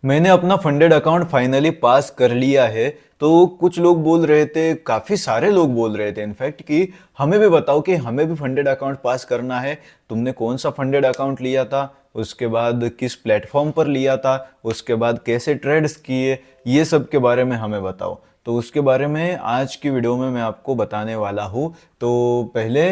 मैंने अपना funded account finally पास कर लिया है। तो कुछ लोग बोल रहे थे, काफ़ी सारे लोग बोल रहे थे इनफैक्ट, कि हमें भी बताओ कि हमें भी फंडेड अकाउंट पास करना है। तुमने कौन सा फंडेड अकाउंट लिया था, उसके बाद किस प्लेटफॉर्म पर लिया था, उसके बाद कैसे ट्रेड्स किए, ये सब के बारे में हमें बताओ। तो उसके बारे में आज की वीडियो में मैं आपको बताने वाला हूँ। तो पहले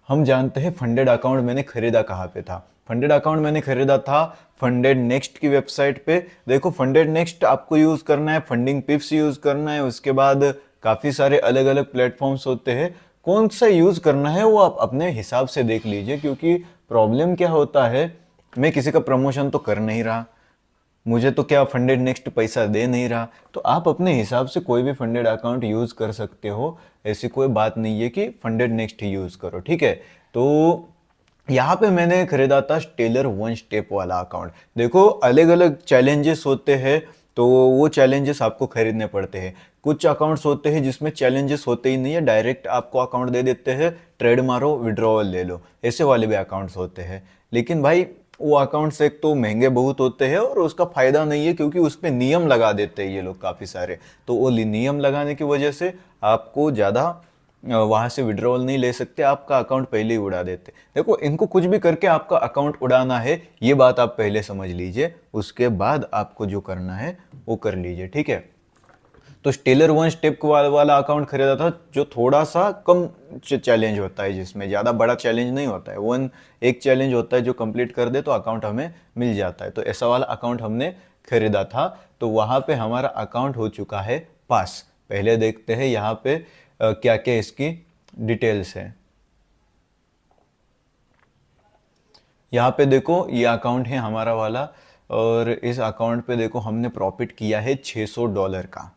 हम जानते हैं फंडेड अकाउंट मैंने खरीदा कहाँ पे था। फंडेड अकाउंट मैंने खरीदा था फंडेड नेक्स्ट की वेबसाइट पे। देखो, फंडेड नेक्स्ट आपको यूज करना है, फंडिंग पिप्स यूज करना है, उसके बाद काफी सारे अलग अलग प्लेटफॉर्म्स होते हैं। कौन सा यूज करना है वो आप अपने हिसाब से देख लीजिए, क्योंकि प्रॉब्लम क्या होता है, मैं किसी का प्रमोशन तो कर नहीं रहा, मुझे तो क्या फंडेड नेक्स्ट पैसा दे नहीं रहा। तो आप अपने हिसाब से कोई भी फंडेड अकाउंट यूज कर सकते हो। ऐसी कोई बात नहीं है कि फंडेड नेक्स्ट ही यूज करो, ठीक है। तो यहाँ पे मैंने खरीदा था स्टेलर वन स्टेप वाला अकाउंट। देखो, अलग अलग चैलेंजेस होते हैं, तो वो चैलेंजेस आपको खरीदने पड़ते हैं। कुछ अकाउंट्स होते हैं जिसमें चैलेंजेस होते ही नहीं है, डायरेक्ट आपको अकाउंट दे देते हैं, ट्रेड मारो विड्रॉवल ले लो, ऐसे वाले भी अकाउंट्स होते हैं। लेकिन भाई, वो अकाउंट्स एक तो महंगे बहुत होते हैं और उसका फायदा नहीं है, क्योंकि उस पर नियम लगा देते हैं ये लोग काफ़ी सारे। तो वो नियम लगाने की वजह से आपको ज़्यादा वहां से विड्रॉवल नहीं ले सकते, आपका अकाउंट पहले ही उड़ा देते। देखो, इनको कुछ भी करके आपका अकाउंट उड़ाना है, ये बात आप पहले समझ लीजिए, उसके बाद आपको जो करना है वो कर लीजिए, ठीक है। तो स्टेलर वन स्टेप वाला अकाउंट खरीदा था, जो थोड़ा सा कम चैलेंज होता है, जिसमें ज़्यादा बड़ा चैलेंज नहीं होता है। एक चैलेंज होता है जो कंप्लीट कर दे तो अकाउंट हमें मिल जाता है। तो ऐसा वाला अकाउंट हमने खरीदा था। तो वहाँ पे हमारा अकाउंट हो चुका है पास। पहले देखते हैं यहाँ पे क्या क्या इसकी डिटेल्स है। यहाँ पे देखो, ये अकाउंट है हमारा वाला, और इस अकाउंट पे देखो हमने प्रॉफिट किया है $600 का।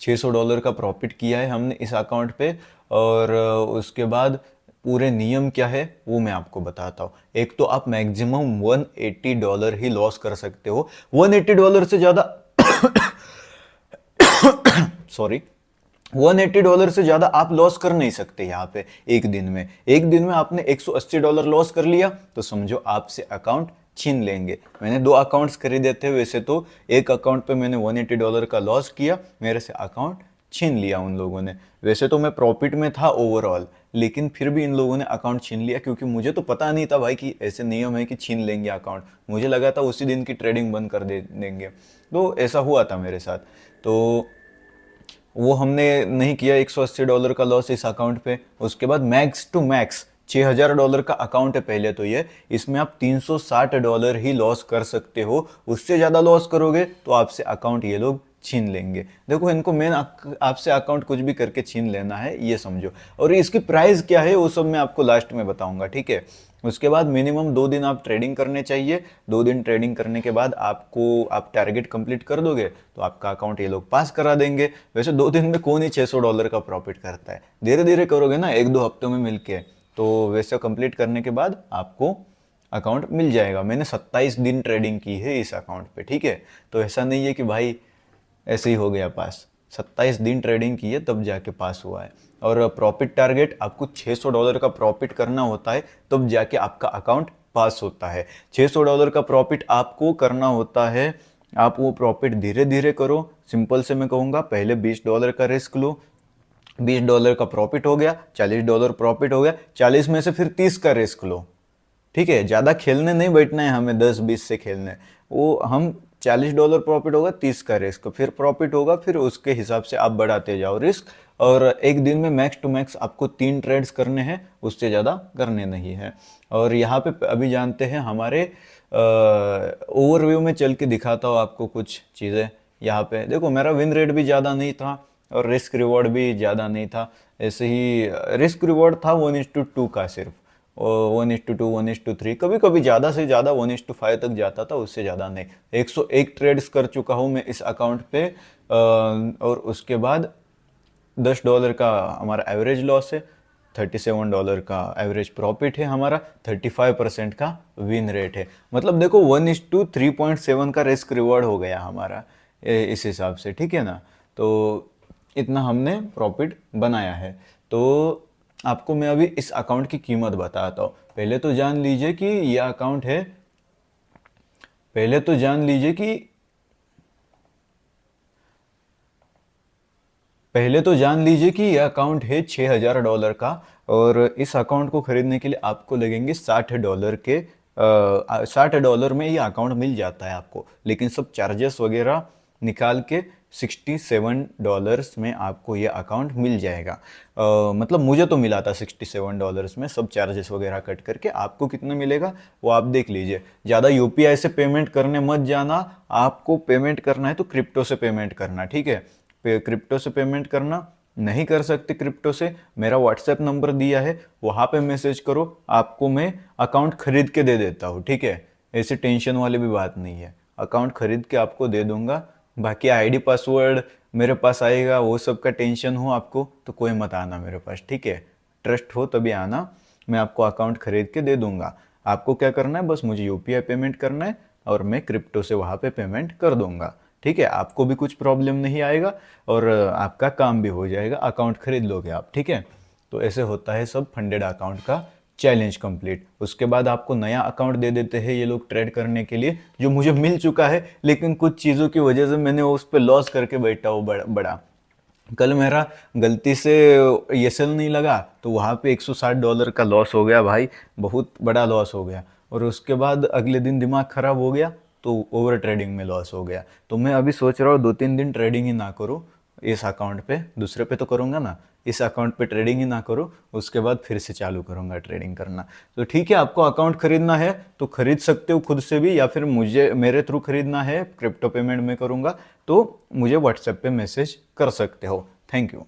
$600 का प्रॉफिट किया है हमने इस अकाउंट पे। और उसके बाद पूरे नियम क्या है वो मैं आपको बताता हूँ। एक तो आप मैक्सिमम $180 ही लॉस कर सकते हो। $180 से ज़्यादा सॉरी, $180 से ज्यादा आप लॉस कर नहीं सकते। यहाँ पे एक दिन में आपने $180 लॉस कर लिया तो समझो आपसे अकाउंट छीन लेंगे। मैंने दो अकाउंट्स खरीदे थे वैसे तो, एक अकाउंट पे मैंने $180 का लॉस किया, मेरे से अकाउंट छीन लिया उन लोगों ने। वैसे तो मैं प्रॉफिट में था ओवरऑल, लेकिन फिर भी इन लोगों ने अकाउंट छीन लिया, क्योंकि मुझे तो पता नहीं था भाई कि ऐसे नियम है कि छीन लेंगे अकाउंट। मुझे लगा था उसी दिन की ट्रेडिंग बंद कर दे देंगे। तो ऐसा हुआ था मेरे साथ। तो वो हमने नहीं किया, $180 का लॉस इस अकाउंट पे। उसके बाद मैक्स टू मैक्स $6000 का अकाउंट है पहले तो ये, इसमें आप $360 ही लॉस कर सकते हो। उससे ज़्यादा लॉस करोगे तो आपसे अकाउंट ये लोग छीन लेंगे। देखो, इनको मेन आपसे अकाउंट कुछ भी करके छीन लेना है, ये समझो। और इसकी प्राइस क्या है वो सब मैं आपको लास्ट में बताऊंगा, ठीक है। उसके बाद मिनिमम 2 दिन आप ट्रेडिंग करने चाहिए। 2 दिन ट्रेडिंग करने के बाद आप टारगेट कंप्लीट कर दोगे तो आपका अकाउंट ये लोग पास करा देंगे। वैसे 2 दिन में कौन ही $600 का प्रॉफिट करता है, धीरे धीरे करोगे ना, 1-2 हफ्तों में मिलके। तो वैसे कंप्लीट करने के बाद आपको अकाउंट मिल जाएगा। मैंने 27 दिन ट्रेडिंग की है इस अकाउंट पे, ठीक है। तो ऐसा नहीं है कि भाई ऐसे ही हो गया पास, 27 दिन ट्रेडिंग की है तब जाके पास हुआ है। और प्रॉफिट टारगेट आपको $600 का प्रॉफिट करना होता है, तब जाके आपका अकाउंट पास होता है। $600 का प्रॉफिट आपको करना होता है। आप वो प्रॉफिट धीरे धीरे करो। सिंपल से मैं कहूँगा, पहले $20 का रिस्क लो, $20 का प्रॉफिट हो गया, $40 प्रॉफिट हो गया, 40 में से फिर 30 का रिस्क लो, ठीक है। ज्यादा खेलने नहीं बैठना है हमें, 10-20 से खेलने हैं। वो हम $40 प्रॉफिट होगा, 30 का रिस्क, फिर प्रॉफिट होगा, फिर उसके हिसाब से आप बढ़ाते जाओ रिस्क। और एक दिन में मैक्स टू मैक्स आपको 3 ट्रेड्स करने हैं, उससे ज़्यादा करने नहीं है। और यहाँ पे अभी जानते हैं हमारे ओवरव्यू में चल के दिखाता हूँ आपको कुछ चीज़ें। यहाँ पे देखो, मेरा विन रेट भी ज़्यादा नहीं था और रिस्क रिवॉर्ड भी ज़्यादा नहीं था। ऐसे ही रिस्क रिवॉर्ड था 1:2 का सिर्फ, 1:2, 1:3, कभी कभी ज़्यादा से ज़्यादा 1:5 तक जाता था, उससे ज़्यादा नहीं। 101 ट्रेड्स कर चुका हूँ मैं इस अकाउंट पे। और उसके बाद $10 का हमारा एवरेज लॉस है, $37 का एवरेज प्रॉफिट है हमारा, 35% का विन रेट है। मतलब देखो, 1:3.7 का रिस्क रिवॉर्ड हो गया हमारा इस हिसाब से, ठीक है ना। तो इतना हमने प्रॉफिट बनाया है। तो आपको मैं अभी इस अकाउंट की कीमत बताता हूँ। पहले तो जान लीजिए कि ये अकाउंट है, पहले तो जान लीजिए कि पहले तो जान लीजिए कि यह अकाउंट है $6000 का, और इस अकाउंट को खरीदने के लिए आपको लगेंगे $60 के। $60 में ये अकाउंट मिल जाता है आपको, लेकिन सब चार्जेस वगैरह निकाल के $67 में आपको ये अकाउंट मिल जाएगा। मतलब मुझे तो मिला था $67 में, सब चार्जेस वगैरह कट करके। आपको कितना मिलेगा वो आप देख लीजिए। ज़्यादा यूपीआई से पेमेंट करने मत जाना, आपको पेमेंट करना है तो क्रिप्टो से पेमेंट करना, ठीक है। क्रिप्टो से पेमेंट करना, नहीं कर सकते क्रिप्टो से, मेरा व्हाट्सएप नंबर दिया है, वहाँ पे मैसेज करो, आपको मैं अकाउंट खरीद के दे देता हूँ, ठीक है। ऐसी टेंशन वाली भी बात नहीं है, अकाउंट खरीद के आपको दे दूंगा। बाकी आईडी पासवर्ड मेरे पास आएगा, वो सब का टेंशन हो आपको तो कोई मत आना मेरे पास, ठीक है। ट्रस्ट हो तभी आना, मैं आपको अकाउंट खरीद के दे दूंगा। आपको क्या करना है, बस मुझे यूपीआई पेमेंट करना है और मैं क्रिप्टो से वहाँ पे पेमेंट कर दूंगा, ठीक है। आपको भी कुछ प्रॉब्लम नहीं आएगा और आपका काम भी हो जाएगा, अकाउंट खरीद लोगे आप, ठीक है। तो ऐसे होता है सब फंडेड अकाउंट का चैलेंज कंप्लीट। उसके बाद आपको नया अकाउंट दे देते हैं ये लोग ट्रेड करने के लिए, जो मुझे मिल चुका है, लेकिन कुछ चीज़ों की वजह से मैंने उस पर लॉस करके बैठा हूँ बड़ा। कल मेरा गलती से येसल नहीं लगा तो वहाँ पे $160 का लॉस हो गया भाई, बहुत बड़ा लॉस हो गया। और उसके बाद अगले दिन दिमाग खराब हो गया तो ओवर ट्रेडिंग में लॉस हो गया। तो मैं अभी सोच रहा हूँ 2-3 दिन ट्रेडिंग ही ना करूँ इस अकाउंट पे, दूसरे पे तो करूँगा ना, इस अकाउंट पे ट्रेडिंग ही ना करूँ, उसके बाद फिर से चालू करूँगा ट्रेडिंग करना। तो ठीक है, आपको अकाउंट खरीदना है तो खरीद सकते हो खुद से भी, या फिर मुझे मेरे थ्रू खरीदना है, क्रिप्टो पेमेंट में करूँगा, तो मुझे व्हाट्सएप पे मैसेज कर सकते हो। Thank you.